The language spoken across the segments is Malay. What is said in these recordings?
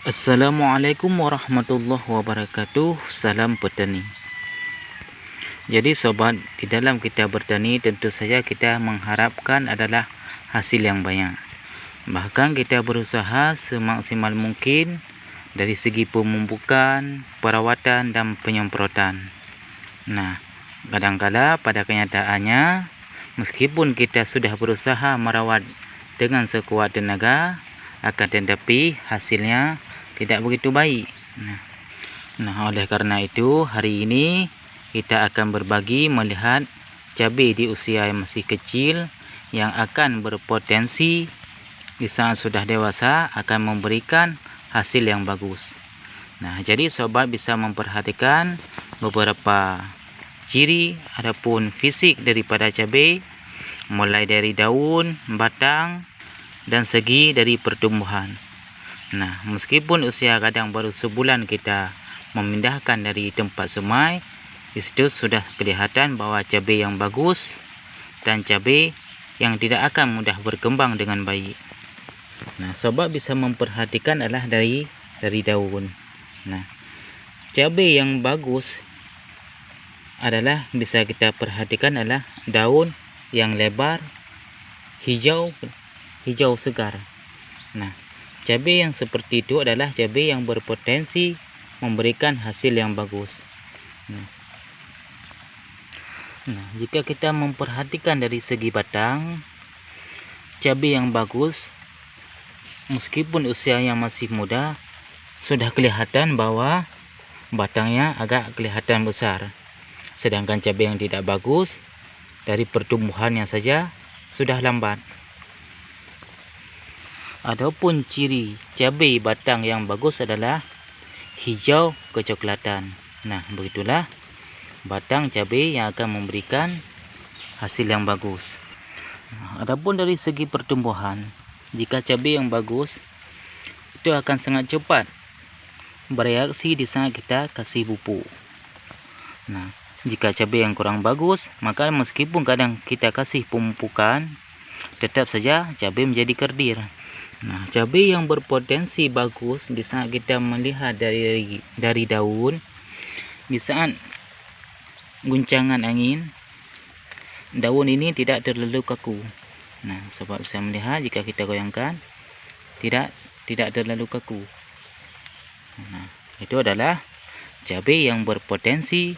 Assalamualaikum warahmatullahi wabarakatuh. Salam petani. Jadi sobat, di dalam kita bertani tentu saja kita mengharapkan adalah hasil yang banyak. Bahkan kita berusaha semaksimal mungkin dari segi pemupukan, perawatan dan penyemprotan. Nah, kadang-kala pada kenyataannya meskipun kita sudah berusaha merawat dengan sekuat tenaga, akan tetapi hasilnya tidak begitu baik. Nah, oleh karena itu hari ini kita akan berbagi melihat cabai di usia yang masih kecil yang akan berpotensi di saat sudah dewasa akan memberikan hasil yang bagus. Nah, jadi sobat bisa memperhatikan beberapa ciri adapun fisik daripada cabai, mulai dari daun, batang, dan segi dari pertumbuhan. Nah, meskipun usia kadang baru sebulan kita memindahkan dari tempat semai, di situ sudah kelihatan bahwa cabai yang bagus dan cabai yang tidak akan mudah berkembang dengan baik. Nah, sobat bisa memperhatikan adalah dari daun. Nah, cabai yang bagus adalah bisa kita perhatikan adalah daun yang lebar, hijau segar. Nah, cabai yang seperti itu adalah cabai yang berpotensi memberikan hasil yang bagus. Nah, jika kita memperhatikan dari segi batang, cabai yang bagus meskipun usianya masih muda, sudah kelihatan bahwa batangnya agak kelihatan besar. Sedangkan cabai yang tidak bagus, dari pertumbuhannya saja sudah lambat. Adapun ciri cabai batang yang bagus adalah hijau kecoklatan. Nah, begitulah batang cabai yang akan memberikan hasil yang bagus. Nah, adapun dari segi pertumbuhan, jika cabai yang bagus itu akan sangat cepat bereaksi di saat kita kasih pupuk. Nah, jika cabai yang kurang bagus, maka meskipun kadang kita kasih pemupukan, tetap saja cabai menjadi kerdir. Nah, cabai yang berpotensi bagus di saat kita melihat dari daun, di saat guncangan angin, daun ini tidak terlalu kaku. Nah, sobat bisa melihat jika kita goyangkan, tidak terlalu kaku. Nah, itu adalah cabai yang berpotensi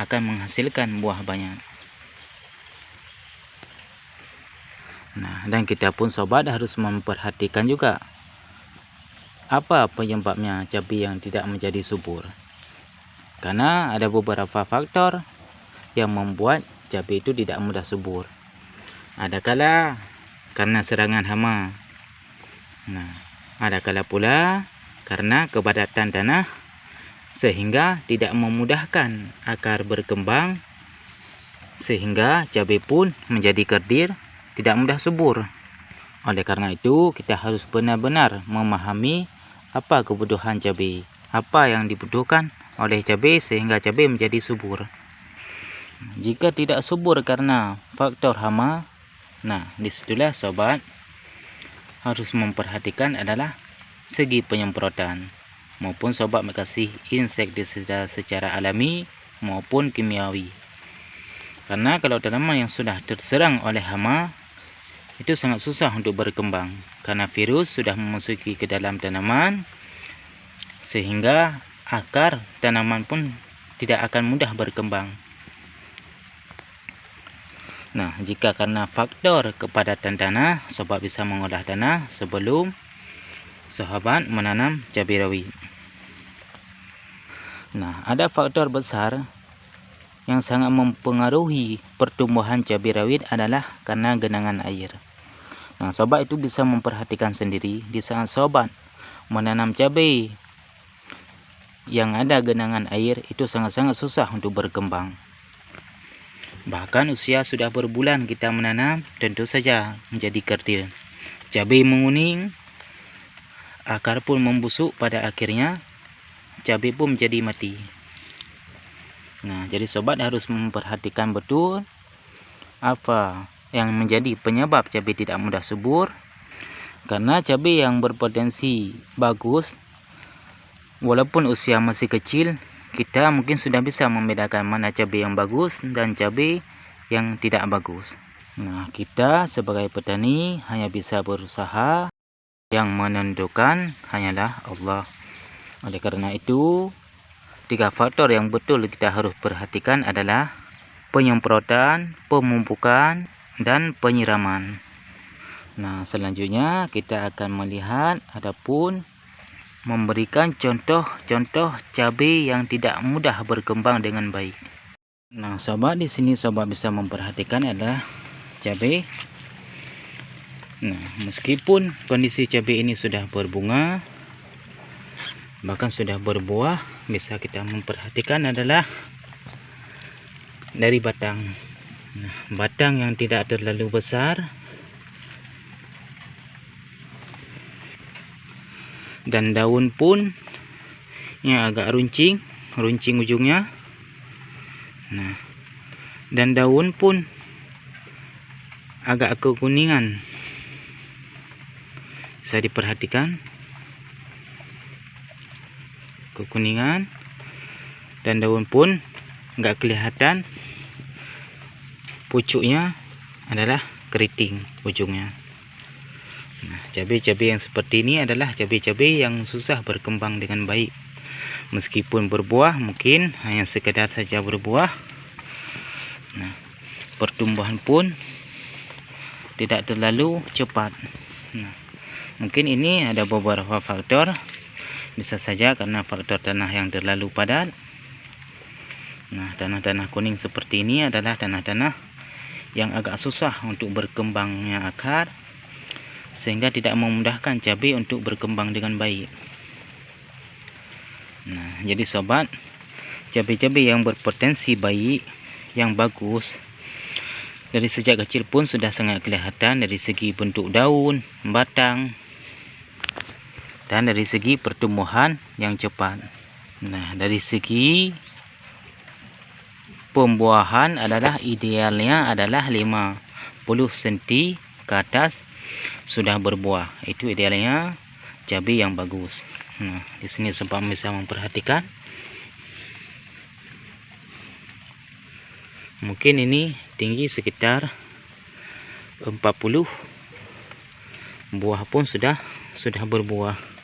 akan menghasilkan buah banyak. Nah, dan kita pun sobat harus memperhatikan juga apa penyebabnya cabai yang tidak menjadi subur. Karena ada beberapa faktor yang membuat cabai itu tidak mudah subur. Adakala karena serangan hama. Nah, adakala pula karena kepadatan tanah sehingga tidak memudahkan akar berkembang, sehingga cabai pun menjadi kerdir, tidak mudah subur. Oleh karena itu, kita harus benar-benar memahami apa kebutuhan cabai, apa yang dibutuhkan oleh cabai sehingga cabai menjadi subur. Jika tidak subur karena faktor hama, nah disitulah sobat harus memperhatikan adalah segi penyemprotan, maupun sobat mengasih insektisida secara alami maupun kimiawi. Karena kalau tanaman yang sudah terserang oleh hama, itu sangat susah untuk berkembang karena virus sudah memasuki ke dalam tanaman, sehingga akar tanaman pun tidak akan mudah berkembang. Nah, jika karena faktor kepadatan tanah, sobat bisa mengolah tanah sebelum sahabat menanam cabai rawit. Nah, ada faktor besar yang sangat mempengaruhi pertumbuhan cabai rawit adalah karena genangan air. Nah, sobat itu bisa memperhatikan sendiri di saat sobat menanam cabai yang ada genangan air, itu sangat-sangat susah untuk berkembang. Bahkan usia sudah berbulan kita menanam, tentu saja menjadi kerdir. Cabai menguning, akar pun membusuk, pada akhirnya cabai pun menjadi mati. Nah, jadi sobat harus memperhatikan betul apa yang menjadi penyebab cabai tidak mudah subur. Karena cabai yang berpotensi bagus walaupun usia masih kecil, kita mungkin sudah bisa membedakan mana cabai yang bagus dan cabai yang tidak bagus. Nah, kita sebagai petani hanya bisa berusaha, yang menentukan hanyalah Allah. Oleh karena itu, 3 faktor yang betul kita harus perhatikan adalah penyemprotan, pemupukan, dan penyiraman. Nah, selanjutnya kita akan melihat adapun memberikan contoh-contoh cabai yang tidak mudah berkembang dengan baik. Nah, sobat, di sini sobat bisa memperhatikan adalah cabai. Nah, meskipun kondisi cabai ini sudah berbunga, bahkan sudah berbuah, bisa kita memperhatikan adalah dari batang. Nah, batang yang tidak terlalu besar dan daun pun yang agak runcing ujungnya. Nah, dan daun pun agak kekuningan. Bisa diperhatikan kekuningan, dan daun pun enggak kelihatan pucuknya adalah keriting ujungnya. Nah, cabai-cabai yang seperti ini adalah cabai-cabai yang susah berkembang dengan baik. Meskipun berbuah, mungkin hanya sekedar saja berbuah. Nah, pertumbuhan pun tidak terlalu cepat. Nah, mungkin ini ada beberapa faktor. Bisa saja karena faktor tanah yang terlalu padat. Nah, tanah-tanah kuning seperti ini adalah tanah-tanah yang agak susah untuk berkembangnya akar, sehingga tidak memudahkan cabai untuk berkembang dengan baik. Nah, jadi sobat, cabai-cabai yang berpotensi baik, yang bagus, dari sejak kecil pun sudah sangat kelihatan dari segi bentuk daun, batang, dan dari segi pertumbuhan yang cepat. Nah, dari segi pembuahan adalah idealnya adalah 50 cm ke atas sudah berbuah. Itu idealnya cabai yang bagus. Nah, di sini sobat bisa memperhatikan. Mungkin ini tinggi sekitar 40. Buah pun sudah berbuah.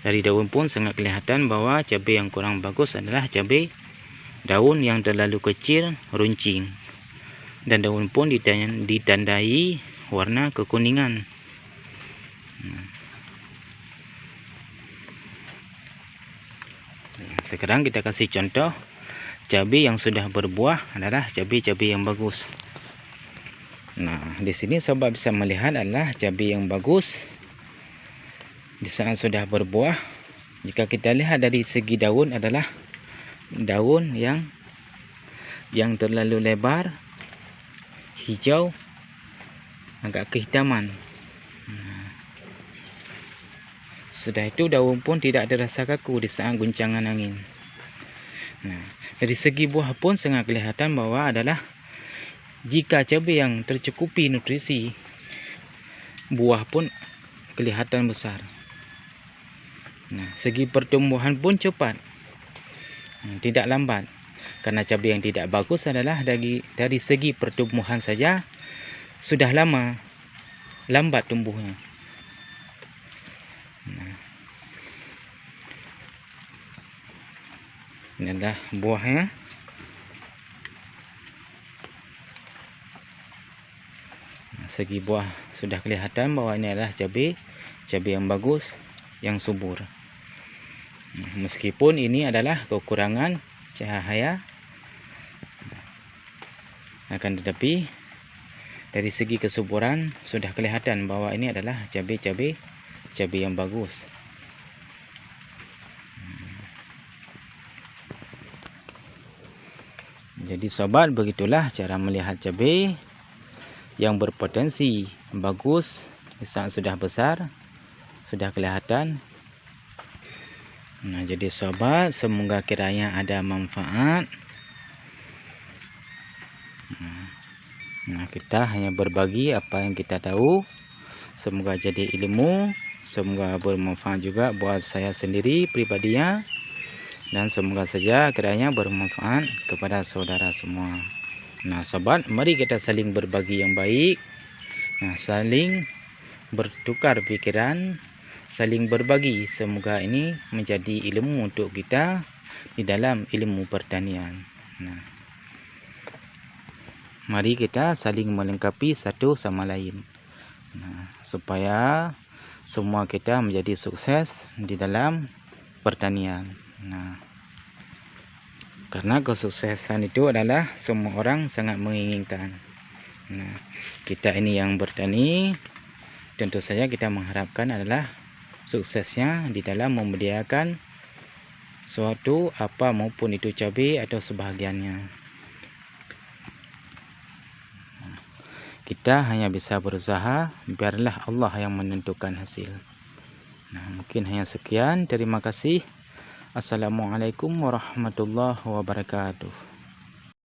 Dari daun pun sangat kelihatan bahwa cabai yang kurang bagus adalah cabai daun yang terlalu kecil, runcing, dan daun pun ditandai warna kekuningan. Sekarang kita kasih contoh cabai yang sudah berbuah adalah cabai-cabai yang bagus. Nah, di sini sobat bisa melihat adalah cabai yang bagus di saat sudah berbuah. Jika kita lihat dari segi daun adalah daun yang terlalu lebar, hijau, agak kehitaman. Sudah itu daun pun tidak ada rasa kaku di saat guncangan angin. Nah, dari segi buah pun sangat kelihatan bahwa adalah jika cabai yang tercukupi nutrisi, buah pun kelihatan besar. Nah, segi pertumbuhan pun cepat, tidak lambat. Karena cabai yang tidak bagus adalah dari segi pertumbuhan saja sudah lambat tumbuhnya. Nah, ini adalah buahnya. Nah, segi buah sudah kelihatan bahwa ini adalah cabai yang bagus, yang subur. Meskipun ini adalah kekurangan cahaya, akan tetapi dari segi kesuburan sudah kelihatan bahwa ini adalah cabai yang bagus. Jadi sobat, begitulah cara melihat cabai yang berpotensi bagus saat sudah besar, sudah kelihatan. Nah, jadi sobat, semoga kiranya ada manfaat. Nah, kita hanya berbagi apa yang kita tahu. Semoga jadi ilmu, semoga bermanfaat juga buat saya sendiri pribadinya, dan semoga saja kiranya bermanfaat kepada saudara semua. Nah sobat, mari kita saling berbagi yang baik. Nah, saling bertukar pikiran, saling berbagi. Semoga ini menjadi ilmu untuk kita di dalam ilmu pertanian. Nah, mari kita saling melengkapi satu sama lain. Nah, supaya semua kita menjadi sukses di dalam pertanian. Nah, karena kesuksesan itu adalah semua orang sangat menginginkan. Nah, kita ini yang bertani, tentu saja kita mengharapkan adalah suksesnya di dalam memediakan suatu apa maupun itu cabai atau sebahagiannya. Kita hanya bisa berusaha, biarlah Allah yang menentukan hasil. Nah, mungkin hanya sekian. Terima kasih. Assalamualaikum warahmatullahi wabarakatuh.